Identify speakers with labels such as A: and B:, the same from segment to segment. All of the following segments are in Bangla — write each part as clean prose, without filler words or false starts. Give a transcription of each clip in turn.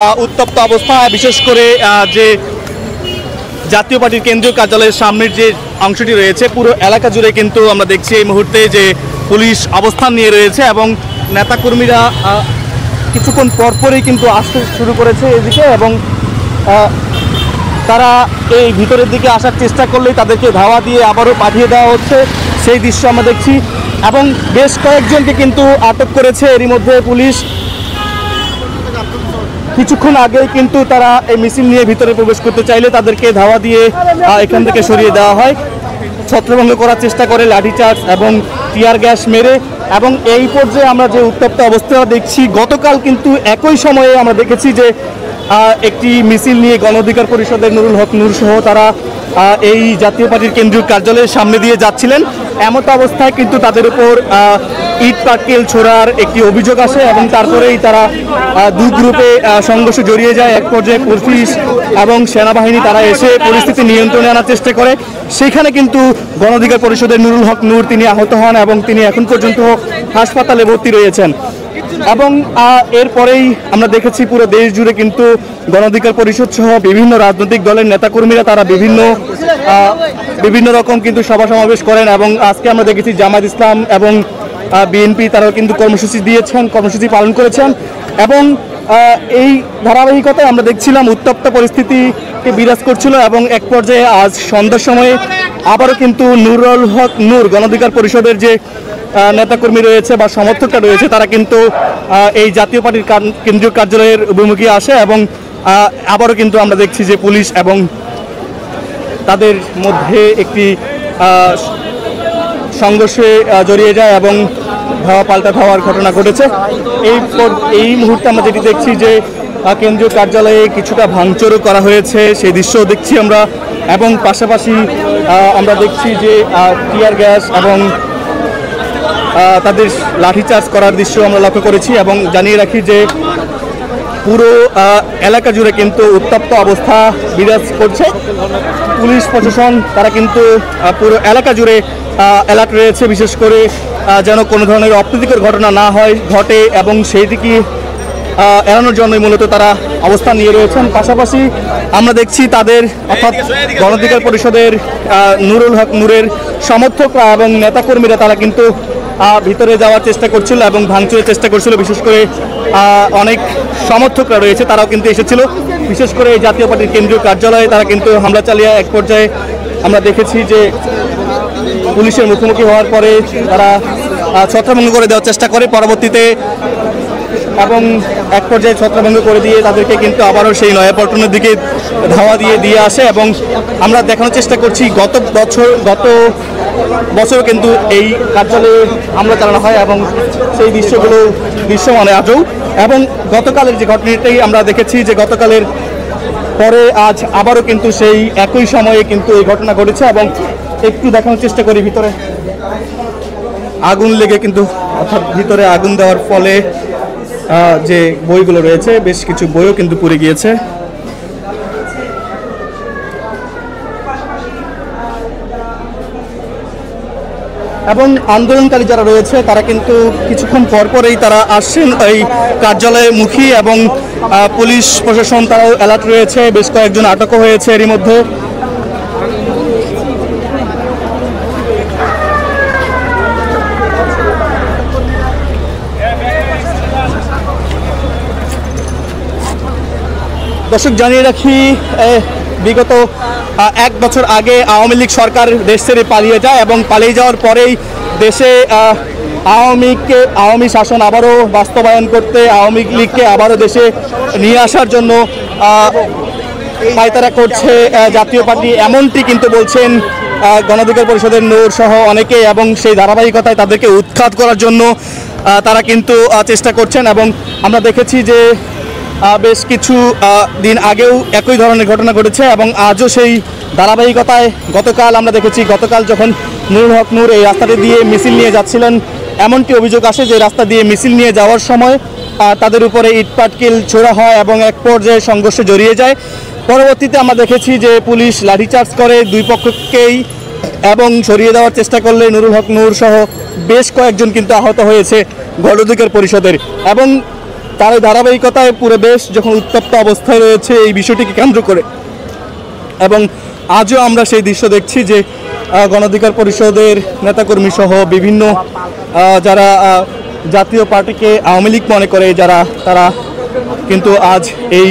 A: উত্তপ্ত অবস্থা, বিশেষ করে যে জাতীয় পার্টির কেন্দ্রীয় কার্যালয়ের সামনের যে অংশটি রয়েছে পুরো এলাকা জুড়ে কিন্তু আমরা দেখছি এই মুহূর্তে যে পুলিশ অবস্থান নিয়ে রয়েছে এবং নেতাকর্মীরা কিছুক্ষণ পরপরই কিন্তু আসতে শুরু করেছে এদিকে এবং তারা এই ভিতরের দিকে আসার চেষ্টা করলেই তাদেরকে ধাওয়া দিয়ে আবারও পাঠিয়ে দেওয়া হচ্ছে, সেই দৃশ্য আমরা দেখছি। এবং বেশ কয়েকজনকে কিন্তু আটক করেছে এরই মধ্যে পুলিশ। কিছুক্ষণ আগেই কিন্তু তারা এই মিছিল নিয়ে ভিতরে প্রবেশ করতে চাইলে তাদেরকে ধাওয়া দিয়ে এখান থেকে সরিয়ে দেওয়া হয়, ছত্রভঙ্গ করার চেষ্টা করে লাঠিচার্জ এবং টিয়ার গ্যাস মেরে। এবং এই পর্যায়ে আমরা যে উত্তপ্ত অবস্থা দেখছি, গতকাল কিন্তু একই সময়ে আমরা দেখেছি যে একটি মিছিল নিয়ে গণ অধিকার পরিষদের নুরুল হক নূর সহ তারা এই জাতীয় পার্টির কেন্দ্রীয় কার্যালয়ের সামনে দিয়ে যাচ্ছিলেন। এমত অবস্থায় কিন্তু তাদের উপর ইট পাটকেল ছোড়ার একটি অভিযোগ আসে এবং তারপরেই তারা দুই গ্রুপে সংঘর্ষে জড়িয়ে যায়। এক পর্যায়ে পুলিশ এবং সেনাবাহিনী তারা এসে পরিস্থিতি নিয়ন্ত্রণে আনার চেষ্টা করে। সেখানে কিন্তু গণ অধিকার পরিষদের নুরুল হক নূর তিনি আহত হন এবং তিনি এখন পর্যন্ত হাসপাতালে ভর্তি রয়েছেন। এবং এরপরেই আমরা দেখেছি পুরো দেশ জুড়ে কিন্তু গণ অধিকার পরিষদ সহ বিভিন্ন রাজনৈতিক দলের নেতাকর্মীরা তারা বিভিন্ন রকম কিন্তু সভা সমাবেশ করেন। এবং আজকে আমরা দেখেছি জামায়াত ইসলাম এবং বিএনপি তারাও কিন্তু কর্মসূচি পালন করেছেন। এবং এই ধারাবাহিকতায় আমরা দেখছিলাম উত্তপ্ত পরিস্থিতিকে বিরাজ করছিল এবং এক পর্যায়ে আজ সন্ধ্যার সময়ে আবারও কিন্তু নুরুল হক নূর গণ অধিকার পরিষদের যে নেতাকর্মী রয়েছে বা সমর্থকরা রয়েছে তারা কিন্তু এই জাতীয় পার্টির কেন্দ্রীয় কার্যালয়ের অভিমুখে আসে এবং আবারও কিন্তু আমরা দেখছি যে পুলিশ এবং তাদের মধ্যে একটি সংঘর্ষে জড়িয়ে যায় এবং ধাওয়া পাল্টা ধাওয়ার ঘটনা ঘটেছে। এই মুহূর্তে আমরা যেটি দেখছি যে কেন্দ্রীয় কার্যালয়ে কিছুটা ভাঙচুরও করা হয়েছে, সেই দৃশ্যও দেখছি আমরা। এবং পাশাপাশি আমরা দেখছি যে টিয়ার গ্যাস এবং তাদের লাঠিচার্জ করার দৃশ্য আমরা লক্ষ্য করেছি। এবং জানিয়ে রাখি যে পুরো এলাকা জুড়ে কিন্তু উত্তপ্ত অবস্থা বিরাজ করছে। পুলিশ প্রশাসন তারা কিন্তু পুরো এলাকা জুড়ে অ্যালার্ট রয়েছে, বিশেষ করে যেন কোনো ধরনের অপ্রীতিকর ঘটনা না ঘটে এবং সেই দিকে এড়ানোর জন্যই মূলত তারা অবস্থান নিয়ে রয়েছেন। পাশাপাশি আমরা দেখছি তাদের অর্থাৎ গণ অধিকার পরিষদের নুরুল হক নূরের সমর্থকরা এবং নেতাকর্মীরা তারা কিন্তু ভিতরে যাওয়ার চেষ্টা করছিল এবং ভাঙচুরের চেষ্টা করছিল। বিশেষ করে অনেক সমর্থকরা রয়েছে তারাও কিন্তু এসেছিল, বিশেষ করে এই জাতীয় পার্টির কেন্দ্রীয় কার্যালয়ে তারা কিন্তু হামলা চালিয়ে এক পর্যায়ে আমরা দেখেছি যে পুলিশের মুখোমুখি হওয়ার পরে তারা ছত্রভঙ্গ করে দেওয়ার চেষ্টা করে পরবর্তীতে, এবং এক পর্যায়ে ছত্রভঙ্গ করে দিয়ে তাদেরকে কিন্তু আবারও সেই নয়াপল্টনের দিকে ধাওয়া দিয়ে আসে। এবং আমরা দেখানোর চেষ্টা করছি গত বছর কিন্তু এই কার্যালয়ে হামলা চালানো হয় এবং সেই দৃশ্যমান আজও। এবং গতকালের যে ঘটনাটাই আমরা দেখেছি যে গতকালের পরে আজ আবারও কিন্তু সেই একই সময়ে কিন্তু এই ঘটনা ঘটেছে। এবং একটু দেখানোর চেষ্টা করি, ভিতরে আগুন লেগে কিন্তু অর্থাৎ ভিতরে আগুন দেওয়ার ফলে যে বইগুলো রয়েছে বেশ কিছু বইও কিন্তু পুড়ে গিয়েছে। এবং আন্দোলনকারী যারা রয়েছে তারা কিন্তু কিছুক্ষণ পরপরেই তারা আসছেন এই কার্যালয়ে মুখী এবং পুলিশ প্রশাসন তারাও অ্যালার্ট রয়েছে, বেশ কয়েকজন আটকও হয়েছে এরই মধ্যে। দর্শক জানিয়ে রাখি বিগত এক বছর আগে আওয়ামী লীগ সরকার দেশ ছেড়ে পালিয়ে যায় এবং পালিয়ে যাওয়ার পরেই দেশে আওয়ামী শাসন আবারও বাস্তবায়ন করতে আওয়ামী লীগকে আবারও দেশে নিয়ে আসার জন্য পায়তারা করছে জাতীয় পার্টি, এমনটি কিন্তু বলছেন গণ অধিকার পরিষদের নূর সহ অনেকে। এবং সেই ধারাবাহিকতায় তাদেরকে উৎখাত করার জন্য তারা কিন্তু চেষ্টা করছেন। এবং আমরা দেখেছি যে বেশ কিছু দিন আগেও একই ধরনের ঘটনা ঘটেছে এবং আজও সেই ধারাবাহিকতায় গতকাল আমরা দেখেছি, গতকাল যখন নুরুল হক নূর এই রাস্তাটি দিয়ে মিছিল নিয়ে যাচ্ছিলেন এমনটি অভিযোগ আসে যে রাস্তা দিয়ে মিছিল নিয়ে যাওয়ার সময় তাদের উপরে ইট পাটকেল ছোড়া হয় এবং এক পর্যায়ে সংঘর্ষে জড়িয়ে যায়। পরবর্তীতে আমরা দেখেছি যে পুলিশ লাঠিচার্জ করে দুই পক্ষকেই এবং সরিয়ে দেওয়ার চেষ্টা করলে নুরুল হক নূর সহ বেশ কয়েকজন কিন্তু আহত হয়েছে গণ অধিকার পরিষদের। এবং তার এই ধারাবাহিকতায় পুরো দেশ যখন উত্তপ্ত অবস্থায় রয়েছে এই বিষয়টিকে কেন্দ্র করে, এবং আজও আমরা সেই দৃশ্য দেখছি যে গণ অধিকার পরিষদের নেতাকর্মী সহ বিভিন্ন যারা জাতীয় পার্টিকে আওয়ামী লীগ মনে করে তারা কিন্তু আজ এই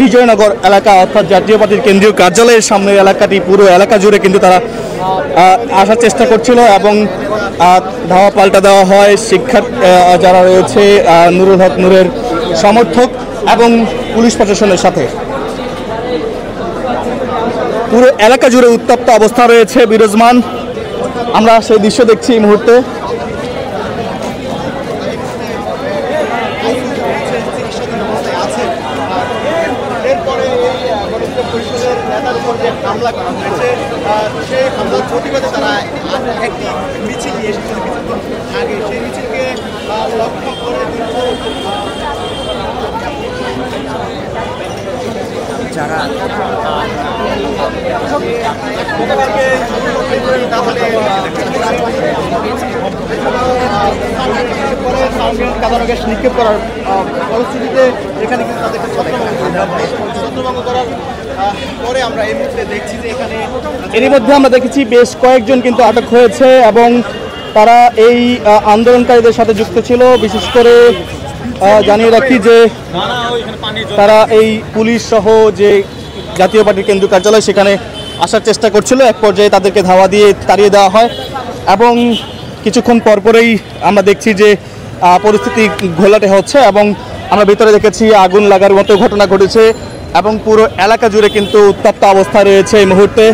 A: বিজয়নগর এলাকা অর্থাৎ জাতীয় পার্টির কেন্দ্রীয় কার্যালয়ের সামনের এলাকাটি পুরো এলাকা জুড়ে কিন্তু তারা আসার চেষ্টা করছিল, এবং ধাওয়া পাল্টা দেওয়া হয় শিক্ষার্থী যারা রয়েছে নুরুল হক নূরের সমর্থক এবং পুলিশ প্রশাসনের সাথে। পুরো এলাকা জুড়ে উত্তপ্ত অবস্থা রয়েছে, বিরাজমান। আমরা সেই দৃশ্য দেখছি এই মুহূর্তে।
B: যারা
A: নিক্ষেপ করার পরিস্থিতিতে এখানে কিন্তু তাদেরকে ছত্রভঙ্গ করার পরে আমরা এই মুহূর্তে দেখছি যে এখানে এরই মধ্যে আমরা দেখেছি বেশ কয়েকজন কিন্তু আটক হয়েছে এবং তারা এই আন্দোলনকারীদের সাথে যুক্ত ছিল। বিশেষ করে জানিয়ে রাখি যে তারা এই পুলিশ সহ যে জাতীয় পার্টির কেন্দ্রীয় কার্যালয় সেখানে আসার চেষ্টা করছিল, এক পর্যায়ে তাদেরকে ধাওয়া দিয়ে তাড়িয়ে দেওয়া হয় এবং কিছুক্ষণ পরপরেই আমরা দেখছি যে পরিস্থিতি ঘোলাটে হচ্ছে এবং আমরা ভিতরে দেখেছি আগুন লাগার মতো ঘটনা ঘটেছে এবং পুরো এলাকা জুড়ে কিন্তু উত্তপ্ত অবস্থা রয়েছে এই মুহূর্তে।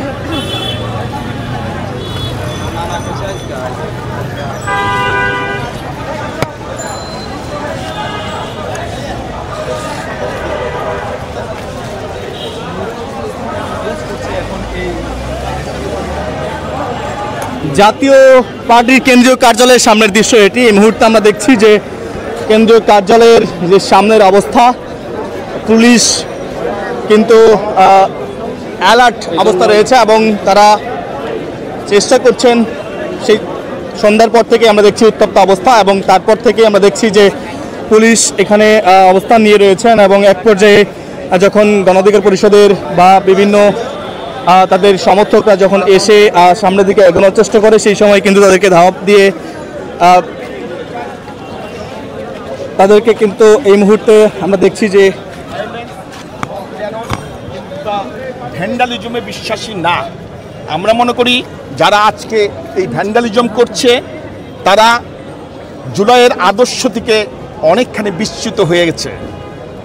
A: জাতীয় পার্টির কেন্দ্রীয় কার্যালয়ের সামনের দৃশ্য এটি। এই মুহূর্তে আমরা দেখছি যে কেন্দ্রীয় কার্যালয়ের যে সামনের অবস্থা, পুলিশ কিন্তু অ্যালার্ট অবস্থা রয়েছে এবং তারা চেষ্টা করছেন। সেই সন্ধ্যার পর থেকে আমরা দেখছি উত্তপ্ত অবস্থা এবং তারপর থেকে আমরা দেখছি যে পুলিশ এখানে অবস্থান নিয়ে রয়েছেন এবং এক পর্যায়ে যখন গণ অধিকার পরিষদের বা বিভিন্ন তাদের সমর্থকরা যখন এসে সামনের দিকে এগোনোর চেষ্টা করে সেই সময় কিন্তু তাদেরকে ধাওয়া দিয়ে তাদেরকে কিন্তু এই মুহূর্তে আমরা দেখছি যে
C: ভ্যান্ডালিজমে বিশ্বাসী না। আমরা মনে করি যারা আজকে এই ভ্যান্ডালিজম করছে তারা জুলাইয়ের আদর্শ থেকে অনেকখানি বিচ্যুত হয়ে গেছে।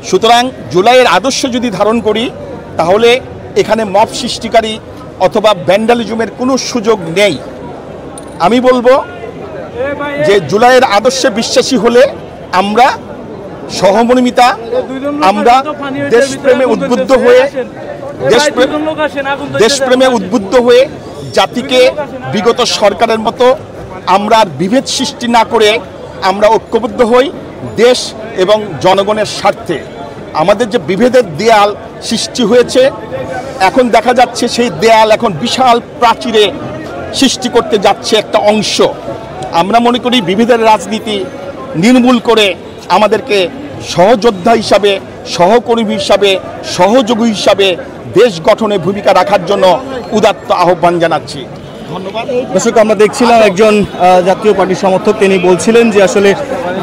C: সুতরাং জুলাইয়ের আদর্শ যদি ধারণ করি তাহলে এখানে মব সৃষ্টিকারী অথবা ভ্যান্ডালিজমের কোনো সুযোগ নেই। আমি বলবো যে জুলাইয়ের আদর্শে বিশ্বাসী হলে আমরা সহমর্মিতা, আমরা দেশপ্রেমে উদ্বুদ্ধ হয়ে দেশপ্রেমে উদ্বুদ্ধ হয়ে জাতিকে বিগত সরকারের মতো আমরা আর বিভেদ সৃষ্টি না করে আমরা ঐক্যবদ্ধ হই দেশ এবং জনগণের স্বার্থে। আমাদের যে বিভেদের দেয়াল সৃষ্টি হয়েছে এখন দেখা যাচ্ছে সেই দেয়াল এখন বিশাল প্রাচীরে সৃষ্টি করতে যাচ্ছে একটা অংশ। আমরা মনে করি বিভেদের রাজনীতি নির্মূল করে আমাদেরকে সহযোদ্ধা হিসাবে, সহকর্মী হিসাবে, সহযোগী হিসাবে দেশ গঠনে ভূমিকা রাখার জন্য উদাত্ত আহ্বান জানাচ্ছি। ধন্যবাদ।
A: দর্শক, আমরা দেখছিলাম একজন জাতীয় পার্টির সমর্থক, তিনি বলছিলেন যে আসলে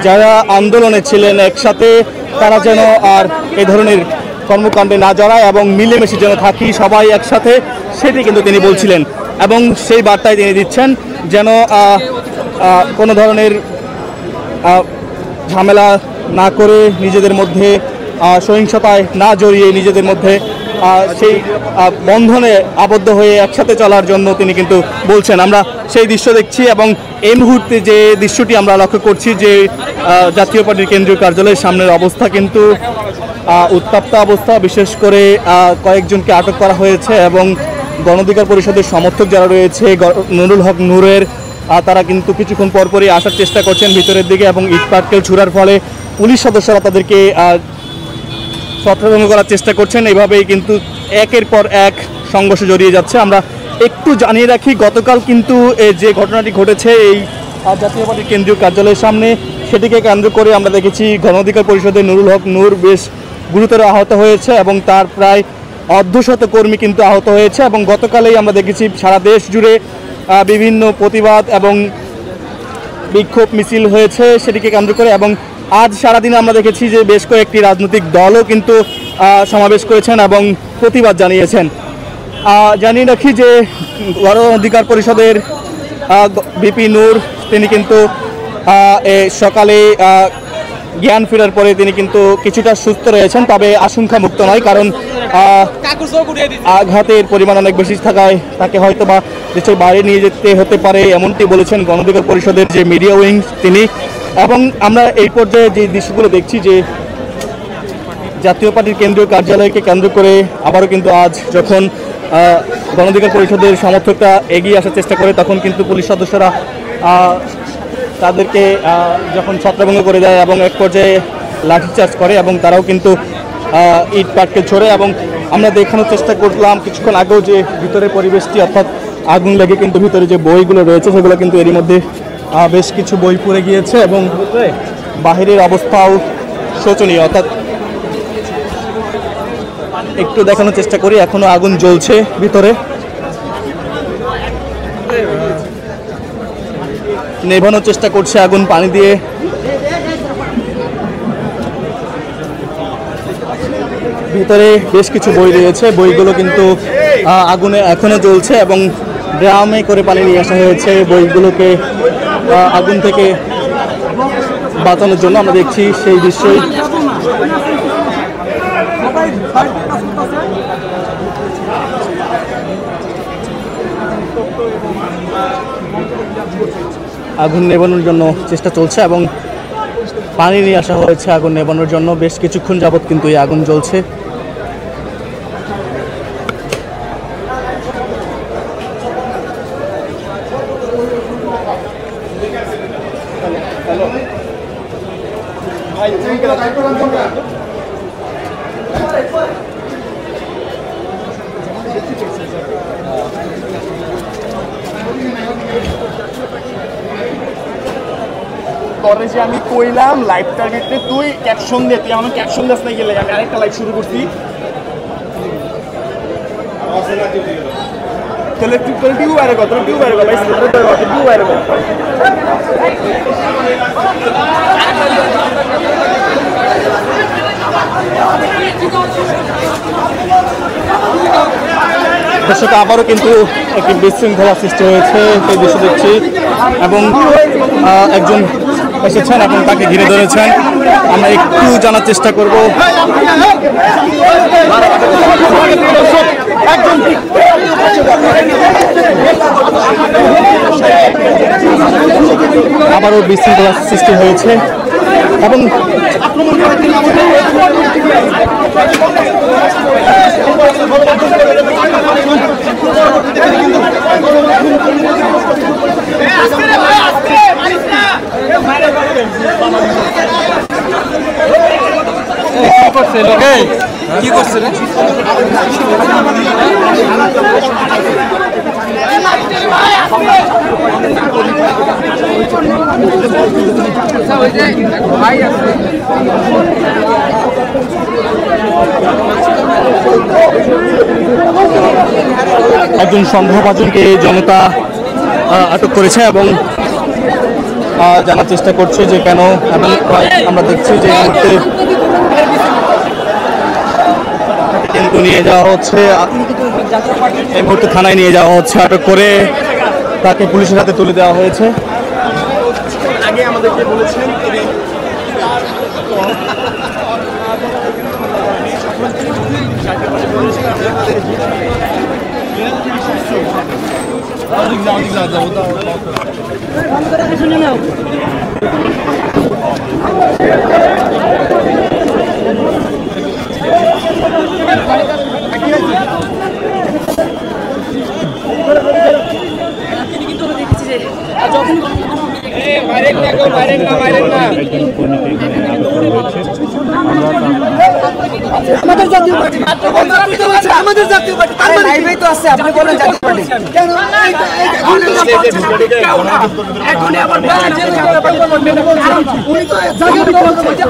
A: যারা আন্দোলনে ছিলেন একসাথে তারা যেন আর এই ধরনের কর্মকাণ্ডে না জড়ায় এবং মিলেমিশে যেন থাকি সবাই একসাথে, সেটি কিন্তু তিনি বলছিলেন এবং সেই বার্তায় তিনি দিচ্ছেন যেন কোনো ধরনের ঝামেলা না করে নিজেদের মধ্যে সহিংসতায় না জড়িয়ে নিজেদের মধ্যে সেই বন্ধনে আবদ্ধ হয়ে একসাথে চলার জন্য তিনি কিন্তু বলছেন। আমরা সেই দৃশ্য দেখছি এবং এই মুহূর্তে যে দৃশ্যটি আমরা লক্ষ্য করছি যে জাতীয় পার্টির কেন্দ্রীয় কার্যালয়ের সামনের অবস্থা কিন্তু উত্তপ্ত অবস্থা। বিশেষ করে কয়েকজনকে আটক করা হয়েছে এবং গণ অধিকার পরিষদের সমর্থক যারা রয়েছে নুরুল হক নূরের তারা কিন্তু কিছুক্ষণ পরপরই আসার চেষ্টা করছেন ভিতরের দিকে এবং ইট পাটকেল ছুড়ার ফলে পুলিশ সদস্যরা তাদেরকে ছত্রভঙ্গ করার চেষ্টা করছেন। এভাবেই কিন্তু একের পর এক সংঘর্ষে জড়িয়ে যাচ্ছে। আমরা একটু জানিয়ে রাখি, গতকাল কিন্তু যে ঘটনাটি ঘটেছে এই জাতীয় পার্টির কেন্দ্রীয় কার্যালয়ের সামনে, সেটিকে কেন্দ্র করে আমরা দেখেছি গণ অধিকার পরিষদের নুরুল হক নূর বেশ গুরুতর আহত হয়েছে এবং তার প্রায় অর্ধশত কর্মী কিন্তু আহত হয়েছে। এবং গতকালেই আমরা দেখেছি সারা দেশ জুড়ে বিভিন্ন প্রতিবাদ এবং বিক্ষোভ মিছিল হয়েছে সেটিকে কেন্দ্র করে। এবং আজ সারাদিন আমরা দেখেছি যে বেশ কয়েকটি রাজনৈতিক দলও কিন্তু সমাবেশ করেছেন এবং প্রতিবাদ জানিয়েছেন। জানিয়ে রাখি যে গণ অধিকার পরিষদের ভিপি নূর তিনি কিন্তু সকালে জ্ঞান ফেরার পরে তিনি কিন্তু কিছুটা সুস্থ রয়েছেন, তবে আশঙ্কা মুক্ত নয়, কারণ আঘাতের পরিমাণ অনেক বেশি থাকায় তাকে হয়তো বা দেশের বাইরে নিয়ে যেতে হতে পারে, এমনটি বলেছেন গণ অধিকার পরিষদের যে মিডিয়া উইং তিনি। এবং আমরা এই পর্যায়ে যে দৃশ্যগুলো দেখছি যে জাতীয় পার্টির কেন্দ্রীয় কার্যালয়কে কেন্দ্র করে আবারও কিন্তু আজ যখন গণ অধিকার পরিষদের সমর্থকরা এগিয়ে আসার চেষ্টা করে তখন কিন্তু পুলিশ সদস্যরা তাদেরকে যখন ছত্রভঙ্গ করে দেয় এবং এক পর্যায়ে লাঠিচার্জ করে এবং তারাও কিন্তু ইট পাটকেল ছোড়ে। এবং আমরা দেখানোর চেষ্টা করলাম কিছুক্ষণ আগেও যে ভিতরের পরিবেশটি, অর্থাৎ আগুন লেগে কিন্তু ভিতরে যে বইগুলো রয়েছে সেগুলো কিন্তু এরই মধ্যে বেশ কিছু বই পুড়ে গিয়েছে এবং বাহিরের অবস্থাও শোচনীয়। অর্থাৎ একটু দেখানোর চেষ্টা করি, এখনো আগুন জ্বলছে ভিতরে, নেভানোর চেষ্টা করছে আগুন পানি দিয়ে। ভিতরে বেশ কিছু বই রয়েছে, বইগুলো কিন্তু আগুনে এখনো জ্বলছে এবং ড্রামে করে পানি নিয়ে আসা হয়েছে বইগুলোকে আগুন থেকে বাঁচানোর জন্য। আমরা দেখছি সেই দৃশ্যই। আগুন নেভানোর জন্য চেষ্টা চলছে এবং পানি নিয়ে আসা হয়েছে আগুন নেভানোর জন্য। বেশ কিছুক্ষণ যাবৎ কিন্তু এই আগুন জ্বলছে।
B: তোরে যে আমি কইলাম লাইভটার ভিতরে তুই ক্যাপশন দে, তুই আমার ক্যাপশন দাস না গেলে আমি আরেকটা লাইভ শুরু করছি। তাহলে তুই তোর টিউ বাইরে কর, তোর টিউ বাইরে কর ভাই, টিউ বাইরে কর।
A: দর্শক আবারও কিন্তু একটি বিশৃঙ্খলা সৃষ্টি হয়েছে সেই দৃশ্য দেখছি এবং একজন এসেছেন এবং তাকে ঘিরে ধরেছেন। আমরা একটু জানার চেষ্টা করব। আবারও বিশৃঙ্খলা সৃষ্টি হয়েছে এবং কি করছে একজন সন্দেহভাজনকে জনতা আটক করেছে এবং জানার চেষ্টা করছে যে কেন। এবং আমরা দেখছি যে কিন্তু নিয়ে যাওয়া হচ্ছে, এই মুহূর্তে থানায় নিয়ে যাওয়া হচ্ছে, আটক করে তাকে পুলিশের হাতে তুলে দেওয়া হয়েছে।
B: আগে আমাদেরকে বলেছেন
D: আমাদের জাতীয় পার্টি আমাদের জাতীয় পার্টি লাইভেই তো আছে আপনি বলেন জাতীয় পার্টি কেন এখন আবার উনি তো জাতীয় পার্টি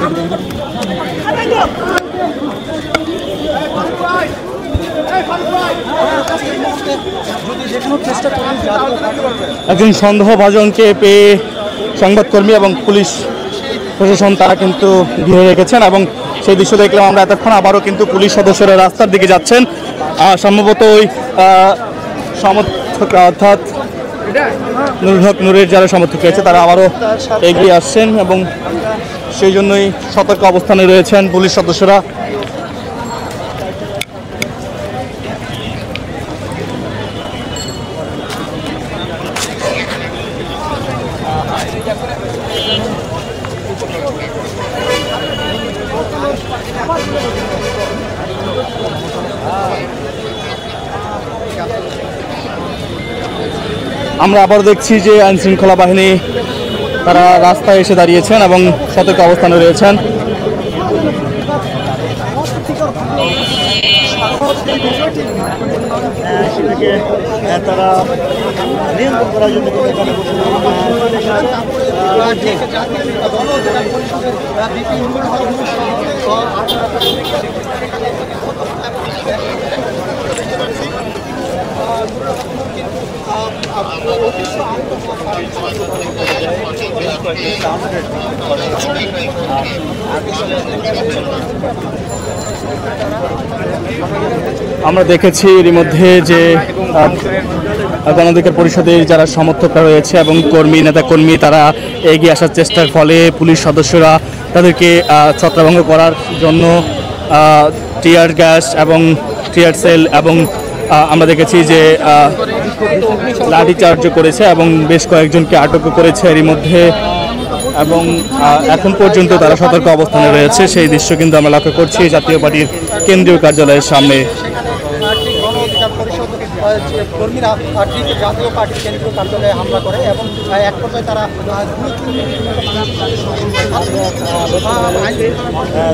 A: একজন সন্দেহভাজনকে পেয়ে সংবাদকর্মী এবং পুলিশ প্রশাসন তারা কিন্তু ঘিরে রেখেছেন এবং সেই দৃশ্য দেখলাম আমরা এতক্ষণ। আবারও কিন্তু পুলিশ সদস্যরা রাস্তার দিকে যাচ্ছেন, সম্ভবত ওই সমর্থক অর্থাৎ নুরুল হক নূরের যারা সমর্থক রয়েছে তারা আবারও এগিয়ে আসছেন এবং সেই জন্যই সতর্ক অবস্থানে রয়েছেন পুলিশ সদস্যরা। আমরা আবার দেখছি যে আইন শৃঙ্খলা বাহিনী তারা রাস্তায় এসে দাঁড়িয়েছেন এবং সতর্ক অবস্থানে রয়েছেন। তারা নিয়ন্ত্রণ করার জন্য আমরা দেখেছি এর মধ্যে যে গণ অধিকার পরিষদের যারা সমর্থকরা রয়েছে এবং নেতা কর্মী তারা এগিয়ে আসার চেষ্টার ফলে পুলিশ সদস্যরা তাদেরকে ছত্রভঙ্গ করার জন্য টিয়ার গ্যাস এবং টিয়ার সেল এবং আমরা দেখেছি যে লাঠিচার্জ করেছে এবং বেশ কয়েকজনকে আটক করেছে এরই মধ্যে এবং এখন পর্যন্ত তারা সতর্ক অবস্থানে রয়েছে। সেই দৃশ্য কিন্তু আমরা লক্ষ্য করছি জাতীয় পার্টির কেন্দ্রীয় কার্যালয়ের সামনে।
D: কর্মীরা জাতীয় পার্টির কেন্দ্রীয় কার্যালয়ে হামলা করে এবং এক পর্যায়ে তারা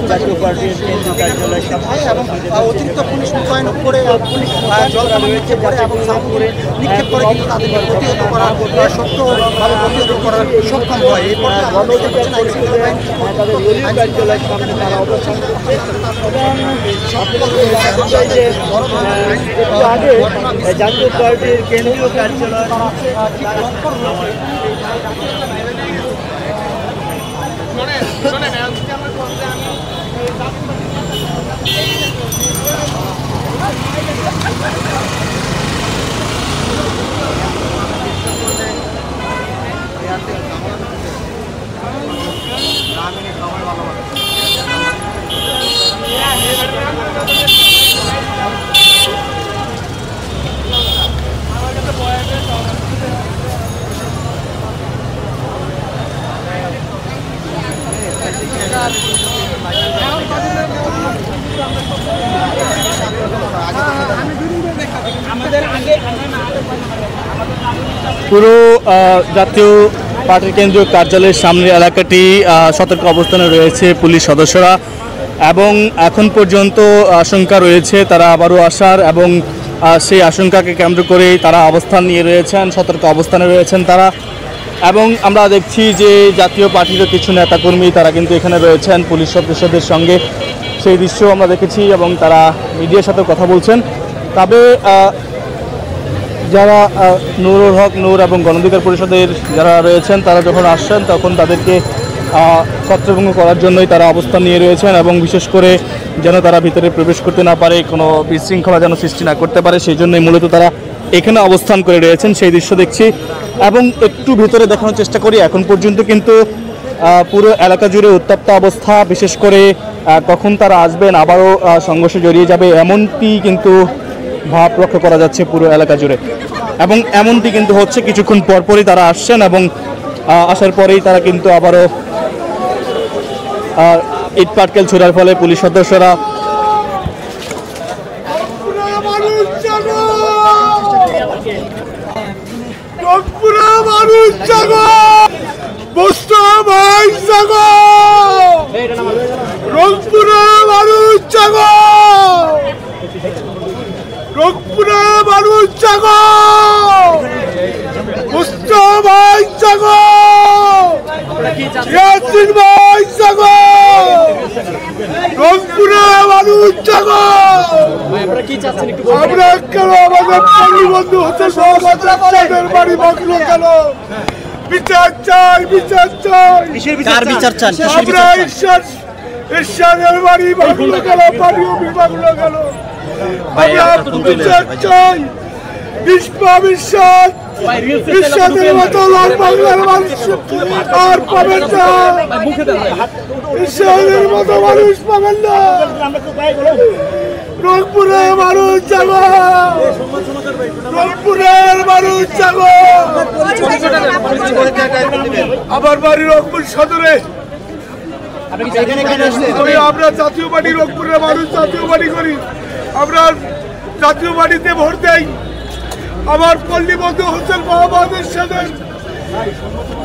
D: জাতীয় পার্টির কেন্দ্রীয় কার্যালয়ের সামনে এবং অতিরিক্ত পুলিশ মোতায়েন করে পুলিশ জলকামান নিক্ষেপ করে এবং সামগ্রী নিক্ষেপ করে কিন্তু তাদেরকে প্রতিহত করার শক্তভাবে প্রতিহত করার সক্ষম হয়। এই পর্যায়ে আমরা দেখতে পাচ্ছি আইন শৃঙ্খলা কার্যালয়ের সামনে তারা অবস্থান আগে জাতীয় পার্টির কেন্দ্রীয় কার্যালয়
A: পুরো জাতীয় পার্টির কেন্দ্রীয় কার্যালয়ের সামনের এলাকাটি সতর্ক অবস্থানে রয়েছে পুলিশ সদস্যরা এবং এখন পর্যন্ত আশঙ্কা রয়েছে তারা আবারও আসার এবং সেই আশঙ্কাকে কেন্দ্র করেই তারা অবস্থান নিয়ে রয়েছেন, সতর্ক অবস্থানে রয়েছেন তারা। এবং আমরা দেখছি যে জাতীয় পার্টিরও কিছু নেতাকর্মী তারা কিন্তু এখানে রয়েছেন পুলিশ সদস্যদের সঙ্গে, সেই দৃশ্য আমরা দেখেছি এবং তারা মিডিয়ার সাথে কথা বলছেন। তবে যারা নুরুল হক নূর এবং গণ অধিকার পরিষদের যারা রয়েছেন তারা যখন আসছেন তখন তাদেরকে ছত্রভঙ্গ করার জন্যই তারা অবস্থান নিয়ে রয়েছেন এবং বিশেষ করে যেন তারা ভিতরে প্রবেশ করতে না পারে, কোনো বিশৃঙ্খলা যেন সৃষ্টি না করতে পারে, সেই জন্যই মূলত তারা এখানে অবস্থান করে রয়েছেন, সেই দৃশ্য দেখছি। এবং একটু ভিতরে দেখানোর চেষ্টা করি, এখন পর্যন্ত কিন্তু পুরো এলাকা জুড়ে উত্তপ্ত অবস্থা, বিশেষ করে কখন তারা আসবেন আবারও সংঘর্ষে জড়িয়ে যাবে এমনটি কিন্তু ভাব লক্ষ্য করা যাচ্ছে পুরো এলাকা জুড়ে। এবং এমনটি কিন্তু হচ্ছে, কিছুক্ষণ পরপরই তারা আসছেন এবং আসার পরেই তারা কিন্তু আবারও ইট পাটকেল ছোড়ার ফলে পুলিশ সদস্যরা
C: মুস্তফাই জাগো, রংপুরের মানুষ জাগো, রংপুরের মানুষ জাগো, মুস্তফাই জাগো, ইয়াসিন ভাই জাগো, রংপুরের মানুষ জাগো। আমরা কেন আমাদের পল্লী বন্ধু হতে সহবাদের বাড়ি ভাঙলো কেন? বিচার চাই, বিচার চাই।
A: কার বিচার চান?
C: আমরা ঈশ্বরের বাড়ি ভাঙলো গেল, বাড়ি ভাঙলো গেল। আমরা বিচার চাই। বিশ্বাস ঈশ্বরের মতো লাল বাংলার মানুষ আর পাবেন না, ঈশ্বরের মতো মানুষ পাবেন না। রংপুরের মানুষ জাগো, রংপুরের মানুষ জাগো। আমার বাড়ি রংপুর সদরে। আমরা জাতীয় পার্টি, রংপুরের মানুষ জাতীয় পার্টি করি। আমরা জাতীয় পার্টিতে ভোট দেই। আমার পল্লী বন্ধু হোসেন মোহাম্মদের সাথে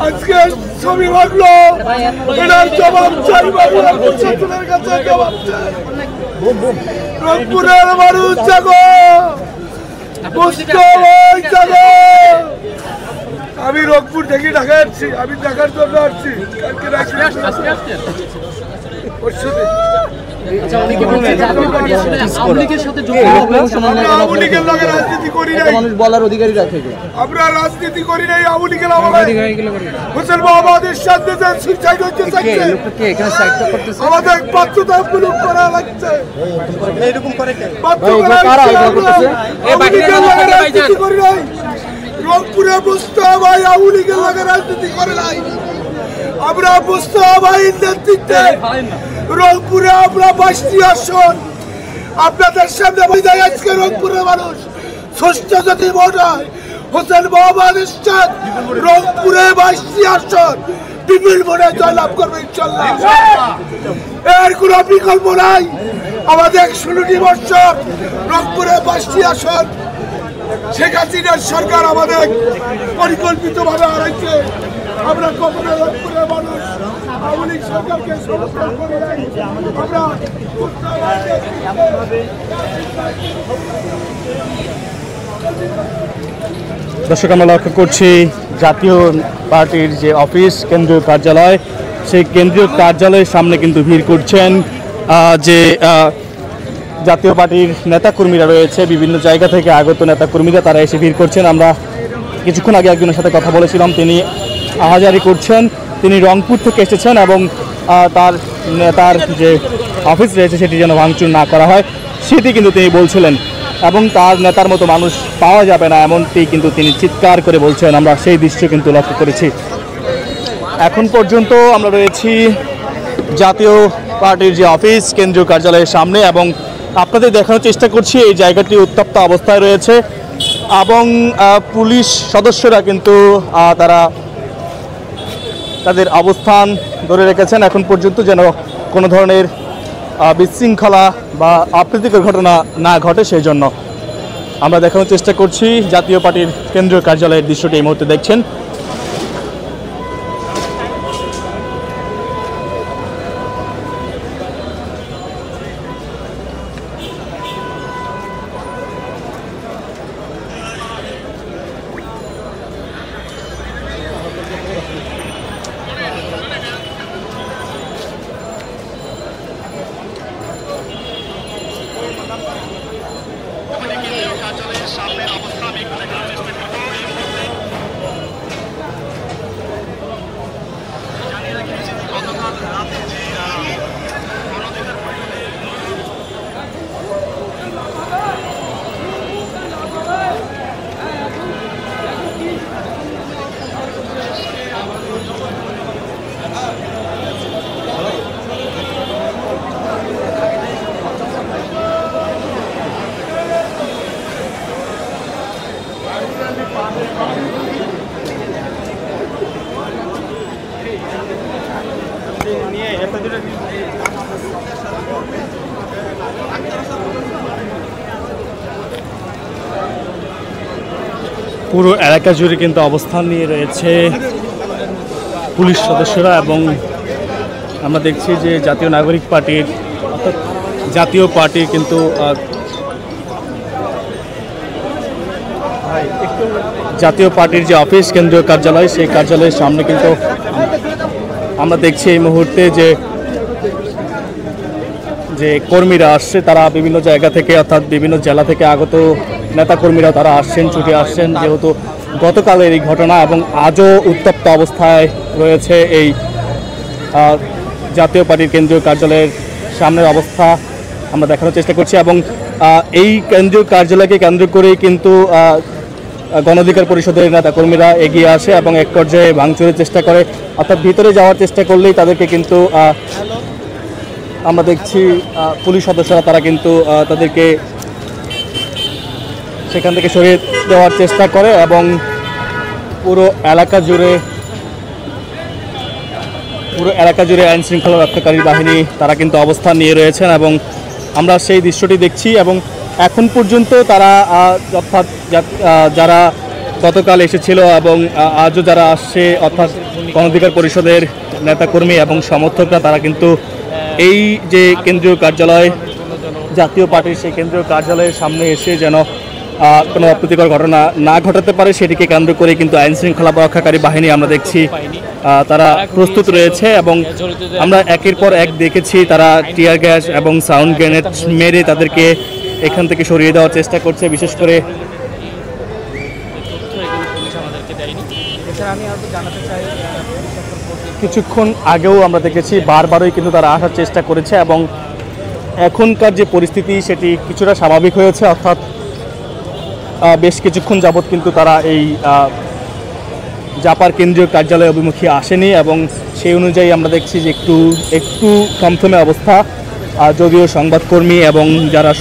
C: আজকে ছবি ভাগলো, এটার জবাব চাই, প্রশাসনের কাছে জবাব চাই। রংপুরের মানুষ জাগো, মুস্তফাই জাগো। আমি রংপুর থেকে ঢাকা আসছি, আমি ঢাকার জন্য আসছি।
A: বলার অধিকারী রাখে
C: আমরা রাজনীতি করি নাই। আওয়ামী লীগের হোসেন মোহাম্মদের সাথে সুইসাইড হতে চাইছে, আমাদের বাধ্যতা মূলক করা লাগছে। রাজনীতি করি নাই। রংপুরে মুস্তফাই আওয়ামী লীগের লগে রাজনীতি করে নাই। আমরা মুস্তফাইয়ের নেতৃত্বে রংপুরে আমরা 22টি আসন আপনাদের সামনে বৈধায়। আজকে রংপুরের মানুষ ষষ্ঠ যদি ভোট হয়, হোসেন মোহাম্মদ ইরশাদ রংপুরে 22টি আসন বিপুল ভোটে জয়লাভ করবে ইনশাআল্লাহ। এর কোনো বিকল্প নাই। আমাদের 16টি বছর রংপুরে 22টি আসন শেখ হাসিনার সরকার আমাদের পরিকল্পিতভাবে হারাইছে। আমরা কখনো রংপুরের মানুষ আওয়ামী লীগ সরকারকে সমর্থন করি নাই। আমরা
A: দর্শক, আমরা লক্ষ্য করছি জাতীয় পার্টির যে অফিস, কেন্দ্রীয় কার্যালয়, সেই কেন্দ্রীয় কার্যালয়ের সামনে কিন্তু ভিড় করছেন যে জাতীয় পার্টির নেতাকর্মীরা রয়েছে। বিভিন্ন জায়গা থেকে আগত নেতাকর্মীরা তারা এসে ভিড় করছেন। আমরা কিছুক্ষণ আগে একজনের সাথে কথা বলেছিলাম, তিনি আহাজারি করছেন। তিনি রংপুর থেকে এসেছেন এবং তার নেতার যে অফিস রয়েছে সেটি যেন ভাঙচুর না করা হয় সেটি কিন্তু তিনি বলছিলেন। এবং তার নেতার মতো মানুষ পাওয়া যাবে না এমনটি কিন্তু তিনি চিৎকার করে বলছেন। আমরা সেই দৃশ্য কিন্তু লক্ষ্য করেছি। এখন পর্যন্ত আমরা রয়েছি জাতীয় পার্টির যে অফিস, কেন্দ্রীয় কার্যালয়ের সামনে এবং আপনাদের দেখানোর চেষ্টা করছি এই জায়গাটি উত্তপ্ত অবস্থায় রয়েছে এবং পুলিশ সদস্যরা কিন্তু তারা তাদের অবস্থান ধরে রেখেছেন এখন পর্যন্ত, যেন কোনো ধরনের বিশৃঙ্খলা বা অপ্রীতিকর ঘটনা না ঘটে। সেই জন্য আমরা দেখানোর চেষ্টা করছি জাতীয় পার্টির কেন্দ্রীয় কার্যালয়ের দৃশ্যটি এই মুহূর্তে দেখছেন। পুরো এলাকা জুড়ে কিন্তু অবস্থান নিয়ে রয়েছে পুলিশ সদস্যরা এবং আমরা দেখছি যে জাতীয় নাগরিক পার্টির অর্থাৎ জাতীয় পার্টির কিন্তু জাতীয় পার্টির যে অফিস কেন্দ্রীয় কার্যালয় সেই কার্যালয়ের সামনে কিন্তু আমরা দেখছি এই মুহূর্তে যে কর্মীরা আসছে, তারা বিভিন্ন জায়গা থেকে অর্থাৎ বিভিন্ন জেলা থেকে আগত নেতাকর্মীরা তারা আসছেন, ছুটে আসছেন, যেহেতু গতকালের এই ঘটনা এবং আজও উত্তপ্ত অবস্থায় রয়েছে এই জাতীয় পার্টির কেন্দ্রীয় কার্যালয়ের সামনের অবস্থা আমরা দেখানোর চেষ্টা করছি। এবং এই কেন্দ্রীয় কার্যালয়কে কেন্দ্র করেই কিন্তু গণ অধিকার পরিষদের নেতাকর্মীরা এগিয়ে আসে এবং এক পর্যায়ে ভাঙচুরের চেষ্টা করে, অর্থাৎ ভিতরে যাওয়ার চেষ্টা করলেই তাদেরকে কিন্তু আমরা দেখছি পুলিশ সদস্যরা তারা কিন্তু তাদেরকে সেখান থেকে সরিয়ে দেওয়ার চেষ্টা করে এবং পুরো এলাকা জুড়ে আইন শৃঙ্খলা রক্ষাকারী বাহিনী তারা কিন্তু অবস্থান নিয়ে রয়েছেন এবং আমরা সেই দৃশ্যটি দেখছি। এবং এখন পর্যন্ত তারা অর্থাৎ যারা গতকাল এসেছিল এবং আজও যারা আসছে অর্থাৎ গণ অধিকার পরিষদের নেতাকর্মী এবং সমর্থকরা তারা কিন্তু এই যে কেন্দ্রীয় কার্যালয় জাতীয় পার্টির সেই কেন্দ্রীয় কার্যালয়ের সামনে এসে যেন কোনো অপ্রীতিকর ঘটনা না ঘটাতে পারে সেটিকে কেন্দ্র করে কিন্তু আইন শৃঙ্খলা রক্ষাকারী বাহিনী আমরা দেখছি তারা প্রস্তুত রয়েছে। এবং আমরা একের পর এক দেখেছি তারা টিয়ার গ্যাস এবং সাউন্ড গ্রেনেড মেরে তাদেরকে এখান থেকে সরিয়ে দেওয়ার চেষ্টা করছে। বিশেষ করে কিছুক্ষণ আগেও আমরা দেখেছি বারবারই কিন্তু তারা আসার চেষ্টা করেছে এবং এখনকার যে পরিস্থিতি সেটি কিছুটা স্বাভাবিক হয়েছে, অর্থাৎ বেশ কিছুক্ষণ যাবৎ কিন্তু তারা এই জাপার কেন্দ্রীয় কার্যালয় অভিমুখী আসেনি এবং সেই অনুযায়ী আমরা দেখছি যে একটু থমথমে অবস্থা, যদিও সংবাদকর্মী এবং যারা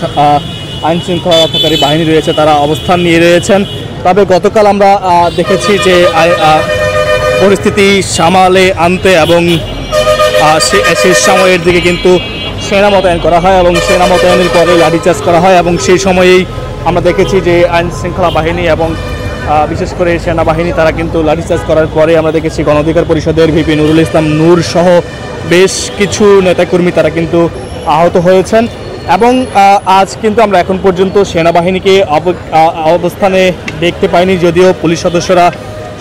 A: আইন শৃঙ্খলা রক্ষাকারী বাহিনী রয়েছে তারা অবস্থান নিয়ে রয়েছেন। তবে গতকাল আমরা দেখেছি যে পরিস্থিতি সামালে আনতে এবং শেষ সময়ের দিকে কিন্তু সেনা মোতায়েন করা হয় এবং সেনা মোতায়েনের পরে লাঠিচার্জ করা হয় এবং সেই সময়েই আমরা দেখেছি যে আইন শৃঙ্খলা বাহিনী এবং বিশেষ করে সেনাবাহিনী তারা কিন্তু লাঠিচার্জ করার পরে আমরা দেখেছি গণ অধিকার পরিষদের ভিপি নুরুল ইসলাম নূর সহ বেশ কিছু নেতাকর্মী তারা কিন্তু আহত হয়েছেন। এবং আজ কিন্তু আমরা এখন পর্যন্ত সেনাবাহিনীকে অবস্থানে দেখতে পাইনি, যদিও পুলিশ সদস্যরা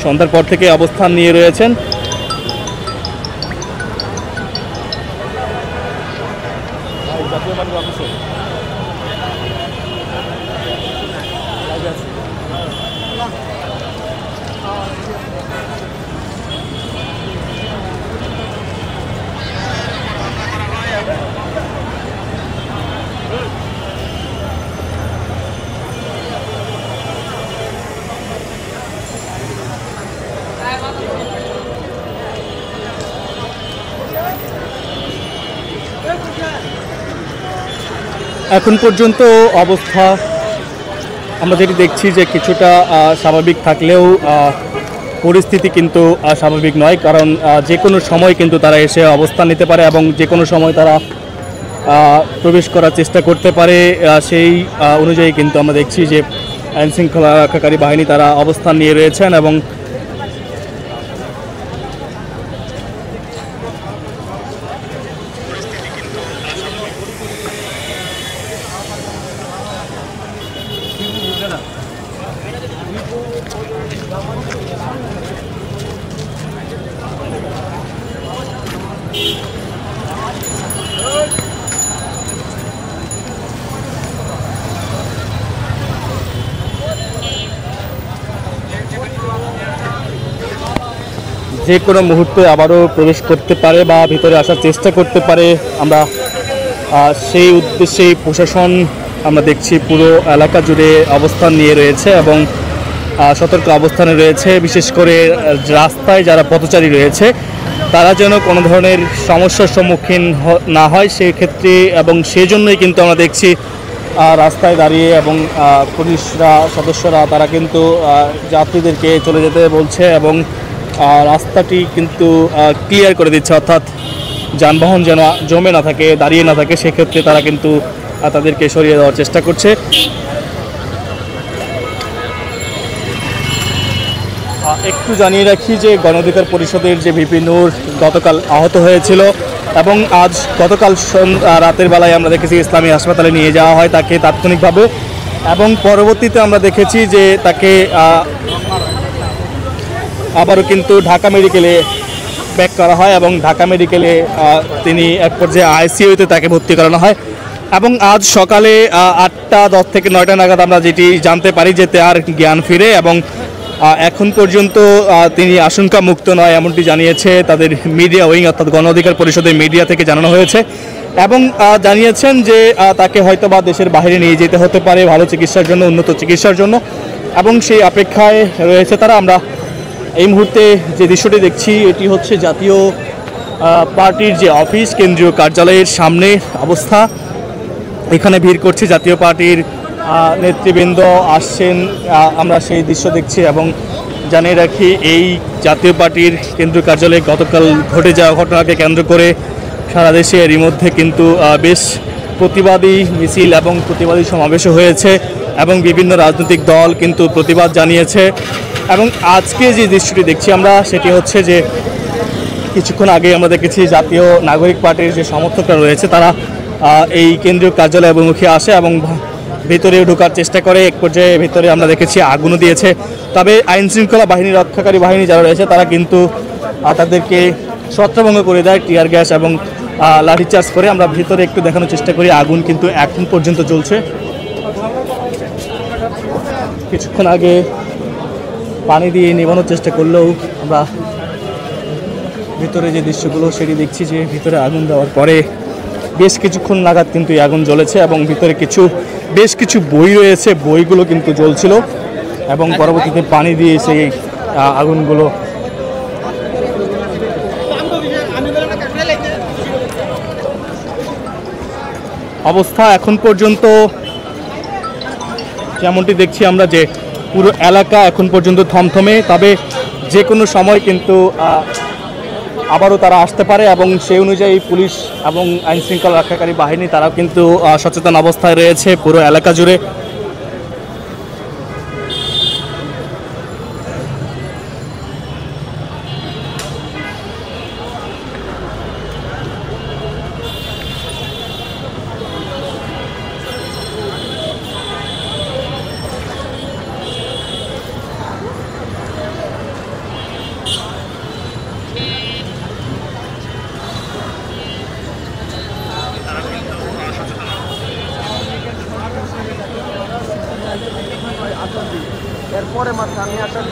A: সন্ধ্যার পর থেকে অবস্থান নিয়ে রয়েছেন। এখন পর্যন্ত অবস্থা আমরা যেটি দেখছি যে কিছুটা স্বাভাবিক থাকলেও পরিস্থিতি কিন্তু স্বাভাবিক নয়, কারণ যে কোনো সময় কিন্তু তারা এসে অবস্থান নিতে পারে এবং যে কোনো সময় তারা প্রবেশ করার চেষ্টা করতে পারে। সেই অনুযায়ী কিন্তু আমরা দেখছি যে আইন শৃঙ্খলা রক্ষাকারী বাহিনী তারা অবস্থান নিয়ে রয়েছেন এবং যে কোনো মুহূর্তে আবারও প্রবেশ করতে পারে বা ভিতরে আসার চেষ্টা করতে পারে। আমরা সেই উদ্দেশ্যেই প্রশাসন আমরা দেখছি পুরো এলাকা জুড়ে অবস্থান নিয়ে রয়েছে এবং সতর্ক অবস্থানে রয়েছে। বিশেষ করে রাস্তায় যারা পথচারী রয়েছে তারা যেন কোনো ধরনের সমস্যার সম্মুখীন না হয় সেই ক্ষেত্রে এবং সেজন্যই কিন্তু আমরা দেখছি রাস্তায় দাঁড়িয়ে এবং পুলিশরা সদস্যরা তারা কিন্তু যাত্রীদেরকে চলে যেতে বলছে এবং রাস্তাটি কিন্তু ক্লিয়ার করে দিচ্ছে, অর্থাৎ যানবাহন যেন জমে না থাকে, দাঁড়িয়ে না থাকে, সেক্ষেত্রে তারা কিন্তু তাদেরকে সরিয়ে দেওয়ার চেষ্টা করছে। একটু জানিয়ে রাখি যে গণ অধিকার পরিষদের যে ভিপি নূর গতকাল আহত হয়েছিল এবং আজ গতকাল রাতের বেলায় আমরা দেখেছি ইসলামী হাসপাতালে নিয়ে যাওয়া হয় তাকে তাৎক্ষণিকভাবে, এবং পরবর্তীতে আমরা দেখেছি যে তাকে আবারও কিন্তু ঢাকা মেডিকেলে ব্যাক করা হয় এবং ঢাকা মেডিকেলে তিনি এক পর্যায়ে আইসিইউতে তাকে ভর্তি করানো হয়। এবং আজ সকালে 8টা 10 থেকে 9টা নাগাদ আমরা যেটি জানতে পারি যে তার জ্ঞান ফিরে, এবং এখন পর্যন্ত তিনি আশঙ্কা মুক্ত নয় এমনটি জানিয়েছে তাদের মিডিয়া উইং অর্থাৎ গণ অধিকার পরিষদের মিডিয়া থেকে জানানো হয়েছে, এবং জানিয়েছেন যে তাকে হয়তোবা দেশের বাইরে নিয়ে যেতে হতে পারে ভালো চিকিৎসার জন্য, উন্নত চিকিৎসার জন্য, এবং সেই অপেক্ষায় রয়েছে তারা। আমরা এই মুহূর্তে যে দৃশ্যটি দেখছি এটি হচ্ছে জাতীয় পার্টির যে অফিস, কেন্দ্রীয় কার্যালয়ের সামনে অবস্থা। এখানে ভিড় করছে জাতীয় পার্টির নেতৃবৃন্দ আসছেন, আমরা সেই দৃশ্য দেখছি। এবং জানিয়ে রাখি এই জাতীয় পার্টির কেন্দ্রীয় কার্যালয়ে গতকাল ঘটে যাওয়া ঘটনাকে কেন্দ্র করে সারা দেশে এরই মধ্যে কিন্তু বেশ প্রতিবাদী মিছিল এবং প্রতিবাদী সমাবেশও হয়েছে, এবং বিভিন্ন রাজনৈতিক দল কিন্তু প্রতিবাদ জানিয়েছে। এবং আজকে যে দৃশ্যটি দেখছি আমরা সেটি হচ্ছে যে কিছুক্ষণ আগে আমরা দেখেছি জাতীয় নাগরিক পার্টির যে সমর্থকরা রয়েছে তারা এই কেন্দ্রীয় কার্যালয় অভিমুখে আসে এবং ভেতরে ঢোকার চেষ্টা করে। এক পর্যায়ে ভেতরে আমরা দেখেছি আগুনও দিয়েছে, তবে আইন শৃঙ্খলা বাহিনী রক্ষাকারী বাহিনী যারা রয়েছে তারা কিন্তু তাদেরকে ছত্রভঙ্গ করে দেয় টিয়ার গ্যাস এবং লাঠিচার্জ করে। আমরা ভিতরে একটু দেখানোর চেষ্টা করি, আগুন কিন্তু এখন পর্যন্ত চলছে। কিছুক্ষণ আগে পানি দিয়ে নেভানোর চেষ্টা করলেও আমরা ভিতরে যে দৃশ্যগুলো সেটি দেখছি যে ভিতরে আগুন দেওয়ার পরে বেশ কিছুক্ষণ নাগাদ কিন্তু এই আগুন জ্বলেছে, এবং ভিতরে বেশ কিছু বই রয়েছে, বইগুলো কিন্তু জ্বলছিল, এবং পরবর্তীতে পানি দিয়ে সেই আগুনগুলো অবস্থা এখন পর্যন্ত যেমনটি দেখছি আমরা যে পুরো এলাকা এখন পর্যন্ত থমথমে, তবে যে কোনো সময় কিন্তু আবারও তারা আসতে পারে, এবং সেই অনুযায়ী পুলিশ এবং আইন শৃঙ্খলা রক্ষাকারী বাহিনী তারাও কিন্তু সচেতন অবস্থায় রয়েছে পুরো এলাকা জুড়ে।
D: এরপরে মাত্র আমি আসার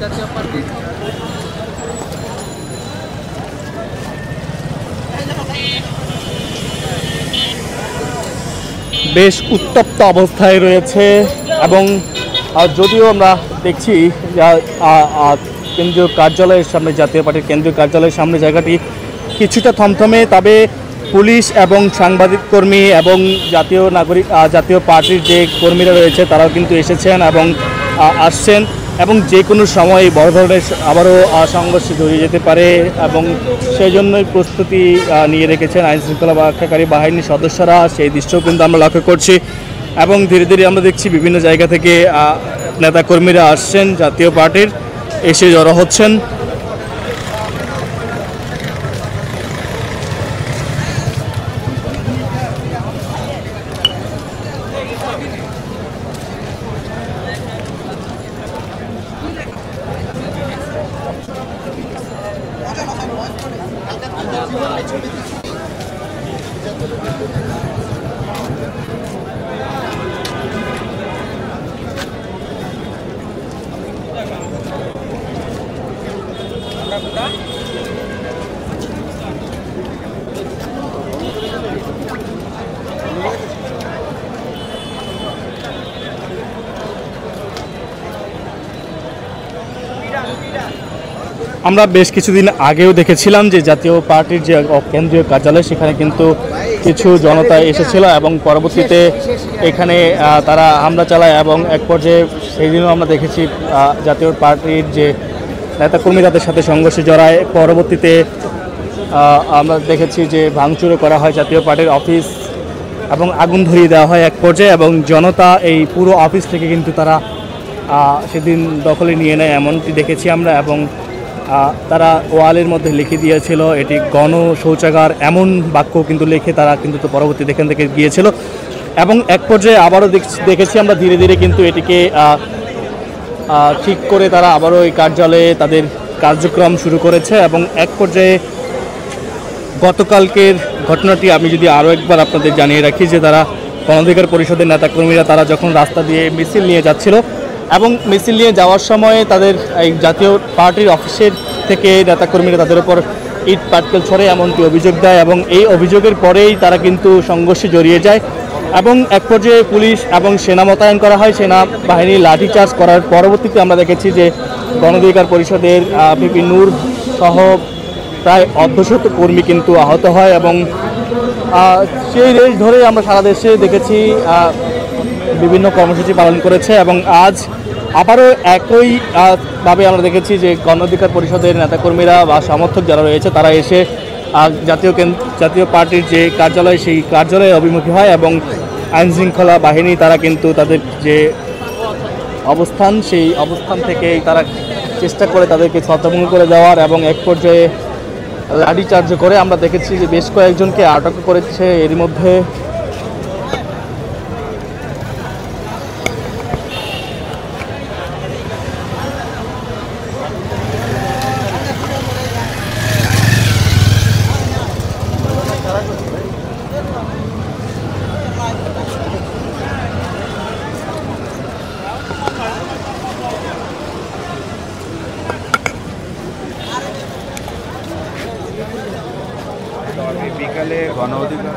D: জাতীয় পার্টি
A: বেশ উত্তপ্ত অবস্থায় রয়েছে, এবং যদিও আমরা দেখছি কেন্দ্রীয় কার্যালয়ের সামনে, জাতীয় পার্টির কেন্দ্রীয় কার্যালয়ের সামনে জায়গাটি কিছুটা থমথমে, তবে পুলিশ এবং সাংবাদিক কর্মী এবং জাতীয় পার্টির যে কর্মীরা রয়েছে তারাও কিন্তু এসেছেন এবং আসছেন, এবং যে কোনো সময় বড় ধরনের আবারও সংঘর্ষে জড়িয়ে যেতে পারে, এবং সেই জন্যই প্রস্তুতি নিয়ে রেখেছেন আইন শৃঙ্খলা রক্ষাকারী বাহিনীর সদস্যরা। সেই দৃশ্যও কিন্তু আমরা লক্ষ্য করছি, এবং ধীরে ধীরে আমরা দেখছি বিভিন্ন জায়গা থেকে নেতাকর্মীরা আসছেন জাতীয় পার্টির, এসে জড়ো হচ্ছেন। আমরা বেশ কিছুদিন আগেও দেখেছিলাম যে জাতীয় পার্টির যে কেন্দ্রীয় কার্যালয় সেখানে কিন্তু কিছু জনতা এসেছিল এবং পরবর্তীতে এখানে তারা হামলা চালায় এবং এক পর্যায়ে সেই দিনও আমরা দেখেছি জাতীয় পার্টির যে নেতাকর্মী তাদের সাথে সংঘর্ষে জড়ায়। পরবর্তীতে আমরা দেখেছি যে ভাঙচুরও করা হয় জাতীয় পার্টির অফিস এবং আগুন ধরিয়ে দেওয়া হয় এক পর্যায়ে, এবং জনতা এই পুরো অফিস থেকে কিন্তু তারা সেদিন দখলে নিয়ে নেয় এমনটি দেখেছি আমরা। এবং তারা ওয়ালের মধ্যে লিখে দিয়েছিল এটি গণ শৌচাগার, এমন বাক্য কিন্তু লিখে তারা কিন্তু পরবর্তীতে এখান থেকে গিয়েছিল। এবং এক পর্যায়ে আবারও দেখেছি আমরা ধীরে ধীরে কিন্তু এটিকে ঠিক করে তারা আবারও এই কার্যালয়ে তাদের কার্যক্রম শুরু করেছে। এবং এক পর্যায়ে গতকালকের ঘটনাটি আমি যদি আরও একবার আপনাদের জানিয়ে রাখি যে তারা গণ অধিকার পরিষদের নেতাকর্মীরা তারা যখন রাস্তা দিয়ে মিছিল নিয়ে যাচ্ছিল এবং মিছিল নিয়ে যাওয়ার সময় তাদের এই জাতীয় পার্টির অফিসের থেকে নেতাকর্মীরা তাদের উপর ইট পাটকেল ছড়ে এমনটি অভিযোগ দেয়, এবং এই অভিযোগের পরেই তারা কিন্তু সংঘর্ষে জড়িয়ে যায় এবং এক পর্যায়ে পুলিশ এবং সেনা মোতায়েন করা হয়। সেনাবাহিনী লাঠিচার্জ করার পরবর্তীতে আমরা দেখেছি যে গণ অধিকার পরিষদের পিপি নূর সহ প্রায় অর্ধশত কর্মী কিন্তু আহত হয়। এবং সেই রেশ ধরে আমরা সারা দেশে দেখেছি বিভিন্ন কর্মসূচি পালন করেছে। এবং আজ আবারও একইভাবে আমরা দেখেছি যে গণ অধিকার পরিষদের নেতাকর্মীরা বা সমর্থক যারা রয়েছে তারা এসে জাতীয় পার্টির যে কার্যালয় সেই কার্যালয়ে অভিমুখী হয় এবং আইনশৃঙ্খলা বাহিনী তারা কিন্তু তাদের যে অবস্থান সেই অবস্থান থেকেই তারা চেষ্টা করে তাদেরকে ছত্রভঙ্গ করে দেওয়ার এবং এক পর্যায়ে লাঠিচার্জ করে আমরা দেখেছি যে বেশ কয়েকজনকে আটক করেছে। এর মধ্যে
E: বিকালে গণ অধিকার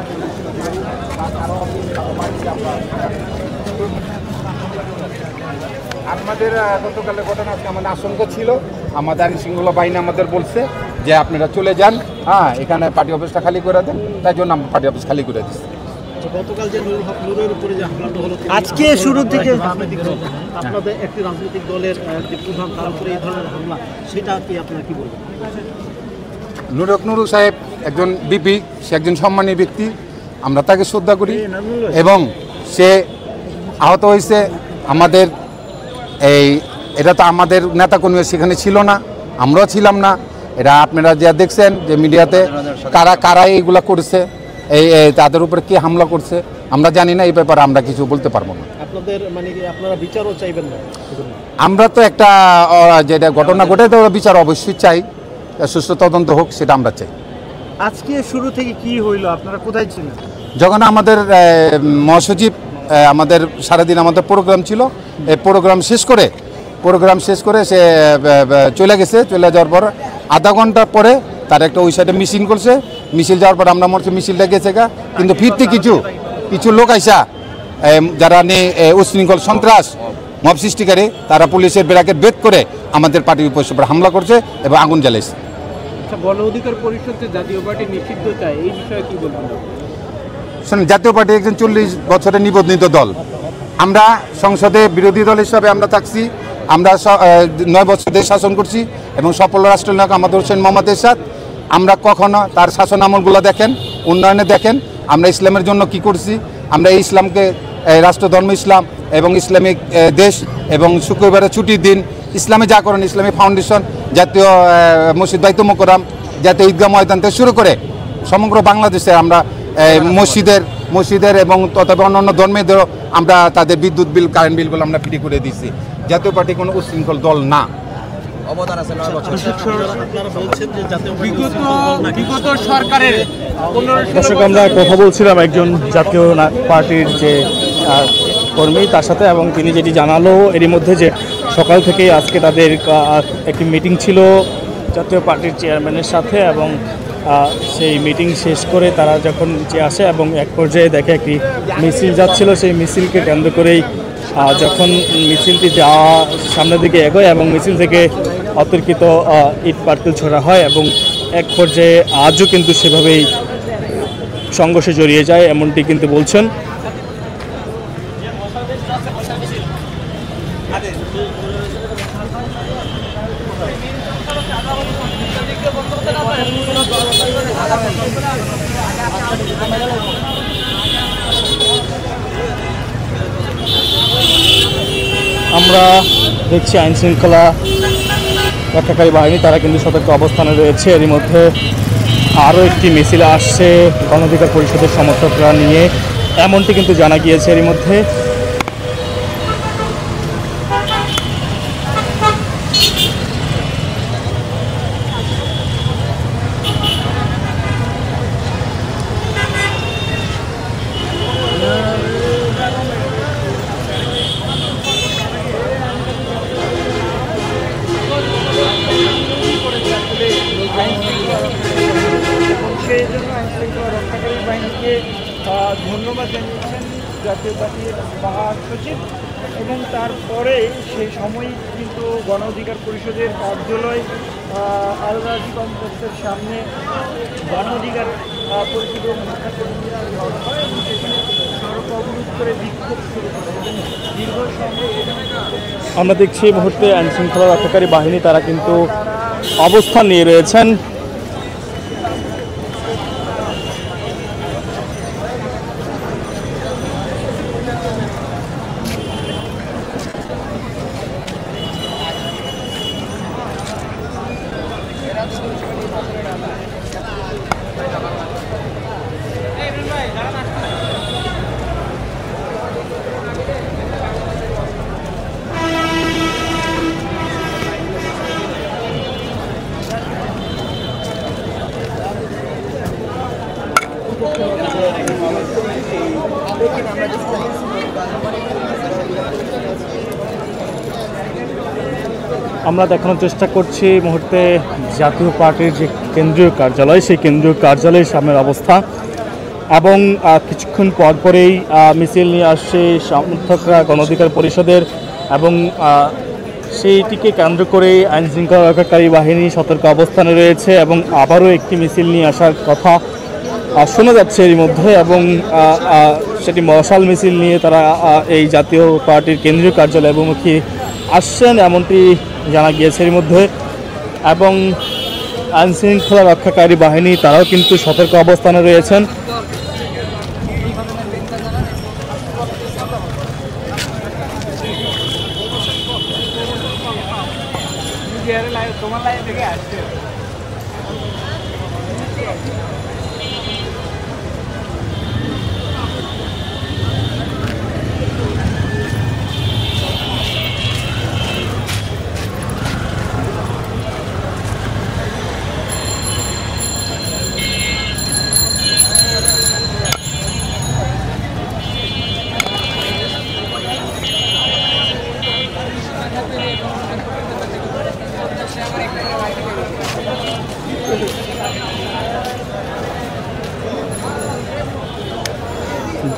E: আমাদের গতকালের ঘটনা আজকে আমাদের আশঙ্কা ছিল, আমাদের আইনশৃঙ্খলা বাহিনী আমাদের বলছে যে আপনারা চলে যান, হ্যাঁ এখানে পার্টি অফিসটা খালি করে দেন, তাই জন্য আমরা পার্টি অফিস খালি করে দিচ্ছি।
D: গতকাল যে নূরের উপরে যে হামলাটা হলো
F: আজকে শুরু থেকে
D: আপনাদের একটি রাজনৈতিক দলের যে প্রধান তার উপরে এই ধরনের হামলা, সেটা কি আপনারা কি বলবেন?
E: নুরু সাহেব একজন বিপি, সে একজন সম্মানী ব্যক্তি, আমরা তাকে শ্রদ্ধা করি এবং সে আহত হয়েছে। আমাদের এটা তো আমাদের নেতাকর্মী সেখানে ছিল না, আমরাও ছিলাম না। এটা আপনারা যা দেখছেন যে মিডিয়াতে কারা এইগুলা করেছে, তাদের উপরে কে হামলা করছে আমরা জানি না, এই ব্যাপারে আমরা কিছু বলতে পারবো না।
D: আপনাদের মানে আপনারা বিচারও চাইবেন না?
E: আমরা তো একটা যেটা ঘটনা ঘটে তো বিচার অবশ্যই চাই, সুষ্ঠু তদন্ত হোক, সেটা আমরা চাই।
F: আজকে শুরু থেকে কি হইলো, আপনারা কোথায় ছিলেন?
E: যখন আমাদের মহাসচিব আমাদের সারাদিন আমাদের প্রোগ্রাম ছিল, এই প্রোগ্রাম শেষ করে সে চলে গেছে। চলে যাওয়ার পর আধা ঘন্টা পরে তার একটা ওই সাইডে মিছিল করছে, মিছিল যাওয়ার পর আমরা মনে মিছিলটা গেছে কিন্তু ফিরতে কিছু লোক আইসা যারা নিয়ে উচ্ছৃঙ্খল সন্ত্রাস মব সৃষ্টিকারী, তারা পুলিশের ব্যারিকেড ভেদ করে আমাদের পার্টির উপর হামলা করছে এবং আগুন জ্বালিয়েছে।
F: গণ অধিকার পরিষদ জাতীয় পার্টি নিষিদ্ধ চায়, এই বিষয়ে কি বলবেন?
E: শুনুন, জাতীয় পার্টি একজন 40 বছরের নিবন্ধিত দল। আমরা সংসদে বিরোধী দল হিসাবে আমরা থাকছি, আমরা 9 বছর দেশ শাসন করছি এবং সফল রাষ্ট্রনায়ক আমাদের হোসেন মোহাম্মদ এরশাদ। আমরা কখনো তার শাসন আমলগুলো দেখেন, উন্নয়নে দেখেন আমরা ইসলামের জন্য কি করছি। আমরা এই ইসলামকে রাষ্ট্রধর্ম ইসলাম এবং ইসলামিক দেশ এবং শুক্রবারের ছুটির দিন ইসলামে যা করেন, ইসলামিক ফাউন্ডেশন, জাতীয় মসজিদ বাইতুল মোকাররম, জাতীয় ঈদগাহ ময়দান থেকে শুরু করে সমগ্র বাংলাদেশে আমরা মসজিদের এবং তথাপি অন্যান্য ধর্মেদেরও আমরা তাদের বিদ্যুৎ বিল, কারেন্ট বিলগুলো আমরা ফ্রি করে দিচ্ছি। জাতীয় পার্টি কোনো উচ্ছৃঙ্খল দল না।
A: দর্শক, আমরা কথা বলছিলাম একজন জাতীয় পার্টির যে কর্মী তার সাথে, এবং তিনি যেটি জানালো এরই মধ্যে যে সকাল থেকেই আজকে তাদের একটি মিটিং ছিল জাতীয় পার্টির চেয়ারম্যানের সাথে, এবং সেই মিটিং শেষ করে তারা যখন নিচে আসে এবং এক পর্যায়ে দেখে একটি মিছিল যাচ্ছিল, সেই মিছিলকে কেন্দ্র করেই যখন মিছিলটি যাওয়া সামনের দিকে এগোয় এবং মিছিল থেকে অতর্কিত ইট পাটকেল ছোড়া হয় এবং এক পর্যায়ে আজও কিন্তু সেভাবেই সংঘর্ষে জড়িয়ে যায় এমনটি কিন্তু বলছেন। আমরা দেখছি আইন শৃঙ্খলা রক্ষাকারী বাহিনী তারা কিন্তু সতর্ক অবস্থানে রয়েছে। এরই মধ্যে আরও একটি মিছিল আসছে গণ অধিকার পরিষদের সমর্থকরা নিয়ে, এমনটি কিন্তু জানা গিয়েছে এরই মধ্যে।
G: সেই জন্য আইনশৃঙ্খলা রক্ষাকারী বাহিনীকে ধন্যবাদ জানিয়েছেন জাতীয় পার্টির মহাসচিব। এবং তারপরে সেই সময় কিন্তু গণ অধিকার পরিষদের কার্যালয় আলরাজি কমপ্লেক্সের সামনে গণ অধিকার পরিষদের নেতাকর্মীরা জড়ো হয় এবং সেখানে সড়ক অবরোধ করে বিক্ষোভ শুরু করে এবং দীর্ঘ সময়
A: আমরা দেখছি এই মুহূর্তে আইন শৃঙ্খলা রক্ষাকারী বাহিনী তারা কিন্তু অবস্থান নিয়ে রয়েছেন। আমরা দেখানোর চেষ্টা করছি এই মুহূর্তে জাতীয় পার্টির যে কেন্দ্রীয় কার্যালয়, সেই কেন্দ্রীয় কার্যালয়ের সামনের অবস্থা। এবং কিছুক্ষণ পরপরেই মিছিল নিয়ে আসছে সমর্থকরা গণ অধিকার পরিষদের, এবং সেইটিকে কেন্দ্র করে আইন শৃঙ্খলা রক্ষাকারী বাহিনী সতর্ক অবস্থানে রয়েছে এবং আবারও একটি মিছিল নিয়ে আসার কথা শোনা যাচ্ছে এরই মধ্যে। এবং সেটি মশাল মিছিল নিয়ে তারা এই জাতীয় পার্টির কেন্দ্রীয় কার্যালয় অভিমুখী আসছেন এমনটি জানা গিয়েছে এর মধ্যে। এবং আইন শৃঙ্খলা রক্ষাকারী বাহিনী তারাও কিন্তু সতর্ক অবস্থানে রয়েছেন।
G: তোমার লাইন থেকে আসছে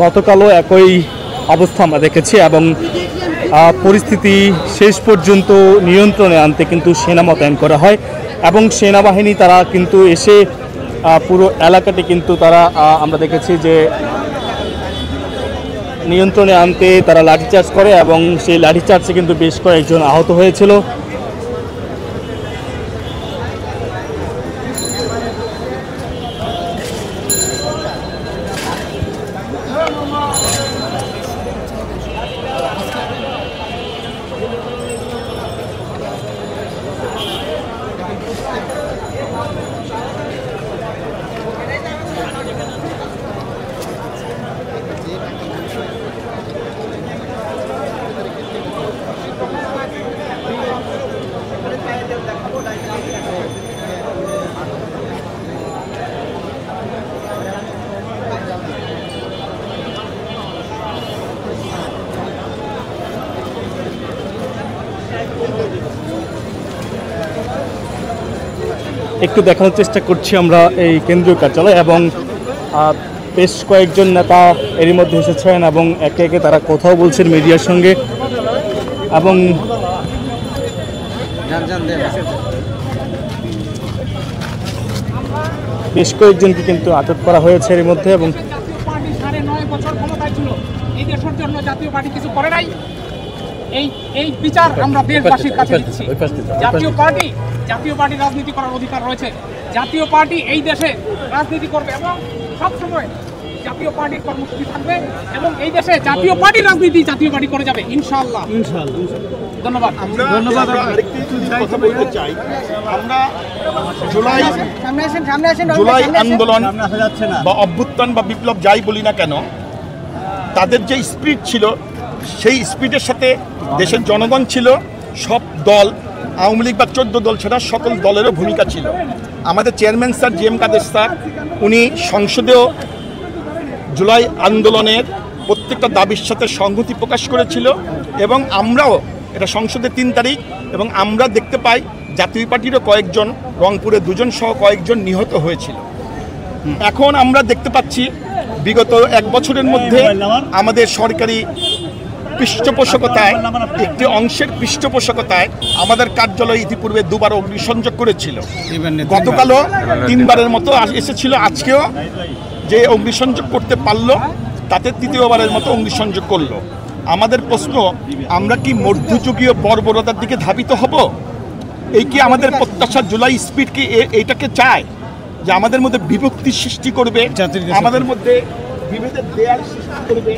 A: গতকালও একই অবস্থা আমরা দেখেছি এবং পরিস্থিতি শেষ পর্যন্ত নিয়ন্ত্রণে আনতে কিন্তু সেনা মোতায়েন করা হয় এবং সেনাবাহিনী তারা কিন্তু এসে পুরো এলাকাটি কিন্তু তারা আমরা দেখেছি যে নিয়ন্ত্রণে আনতে তারা লাঠিচার্জ করে এবং সেই লাঠিচার্জে কিন্তু বেশ কয়েকজন আহত হয়েছিল। একটু দেখানোর চেষ্টা করছি আমরা এই কেন্দ্রীয় কার্যালয় এবং বেশ কয়েকজন নেতা এরই মধ্যে এসেছেন এবং একে একে তারা কথাও বলছেন মিডিয়ার সঙ্গে এবং বেশ কয়েকজনকে কিন্তু আটক করা হয়েছে এর মধ্যে। এবং
H: 9.5 বছর ক্ষমতায় ছিল, এই দেশের জন্য জাতীয় পার্টি কিছু করে নাই। এই বিচার আমরা দেশবাসীর কাছে দিচ্ছি। জাতীয় পার্টি রাজনীতি করার অধিকার রয়েছে। জাতীয় পার্টি এই দেশে রাজনীতি করবে এবং সবসময় জাতীয় পার্টির কর্মসূচি থাকবে এবং এই দেশে জাতীয় পার্টির রাজনীতি জাতীয় পার্টি করে যাবে ইনশাআল্লাহ। ধন্যবাদ।
C: ধন্যবাদ। আরেকটি যদি কথা বলতে চাই, আমরা জুলাই আন্দোলন বা অভ্যুত্থান বা বিপ্লব যাই বলি না কেন, তাদের যে স্পিরিট ছিল সেই স্পিরিটের সাথে দেশের জনগণ ছিল, সব দল, আওয়ামী লীগ বা 14 দল ছাড়া সকল দলেরও ভূমিকা ছিল। আমাদের চেয়ারম্যান স্যার জিএম কাদের স্যার উনি সংসদেও জুলাই আন্দোলনের প্রত্যেকটা দাবির সাথে সংহতি প্রকাশ করেছিল এবং আমরাও এটা সংসদে 3 তারিখ এবং আমরা দেখতে পাই জাতীয় পার্টিরও কয়েকজন, রংপুরে 2 জন সহ কয়েকজন নিহত হয়েছিল। এখন আমরা দেখতে পাচ্ছি বিগত 1 বছরের মধ্যে আমাদের সরকারি পৃষ্ঠপোষকতায়, একটি অংশের পৃষ্ঠপোষকতায় আমাদের কার্যালয় ইতিপূর্বে 2বার অগ্নিসংযোগ করেছিল। গতকালও 3বারের মতো এসেছিল, আজকেও যে অগ্নিসংযোগ করতে পারলো তাতে 3য়বারের মতো অগ্নিসংযোগ করলো। আমাদের প্রশ্ন, আমরা কি মধ্যযুগীয় বর্বরতার দিকে ধাবিত হব? এই কি আমাদের প্রত্যাশা? জুলাই স্পিড কি এইটাকে চায় যে আমাদের মধ্যে বিভক্তি সৃষ্টি করবে, আমাদের মধ্যে বিভেদের দেয়াল সৃষ্টি করবে?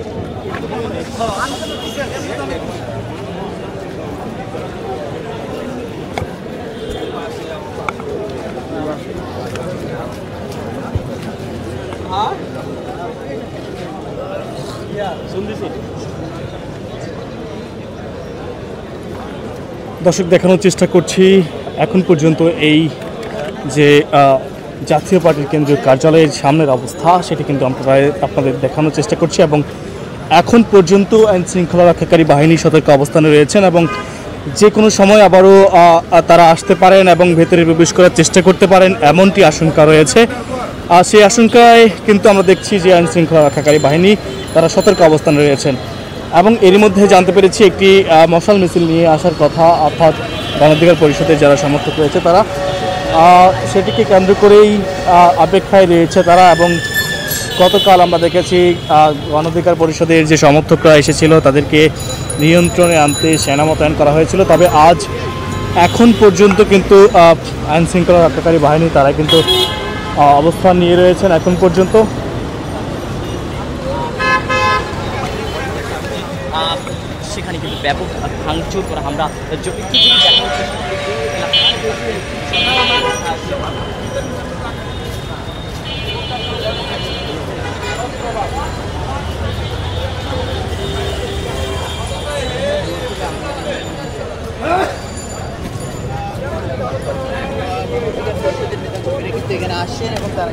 A: দর্শক, দেখানোর চেষ্টা করছি এখন পর্যন্ত এই যে জাতীয় পার্টির কেন্দ্রীয় কার্যালয়ের সামনের অবস্থা, সেটি কিন্তু আমরা আপনাদের দেখানোর চেষ্টা করছি এবং এখন পর্যন্ত আইন শৃঙ্খলা রক্ষাকারী বাহিনী সতর্ক অবস্থানে রয়েছেন এবং যে কোনো সময় আবারও তারা আসতে পারেন এবং ভেতরে প্রবেশ করার চেষ্টা করতে পারেন, এমনটি আশঙ্কা রয়েছে। সেই আশঙ্কায় কিন্তু আমরা দেখছি যে আইন শৃঙ্খলা রক্ষাকারী বাহিনী তারা সতর্ক অবস্থানে রয়েছেন এবং এরই মধ্যে জানতে পেরেছি একটি মশাল মিছিল নিয়ে আসার কথা, অর্থাৎ গণ অধিকার পরিষদের যারা সমর্থক রয়েছে তারা সেটিকে কেন্দ্র করেই অপেক্ষায় রয়েছে তারা। এবং গতকাল আমরা দেখেছি গণ অধিকার পরিষদের যে সমর্থকরা এসেছিল তাদেরকে নিয়ন্ত্রণে আনতে সেনা মোতায়েন করা হয়েছিল, তবে আজ এখন পর্যন্ত কিন্তু আইন শৃঙ্খলা রক্ষাকারী বাহিনী তারা কিন্তু অবস্থান নিয়ে রয়েছেন এখন পর্যন্ত।
I: সেখানে কিন্তু ব্যাপক ভাঙচুর করা আমরা এখানে আসছেন এবং তারা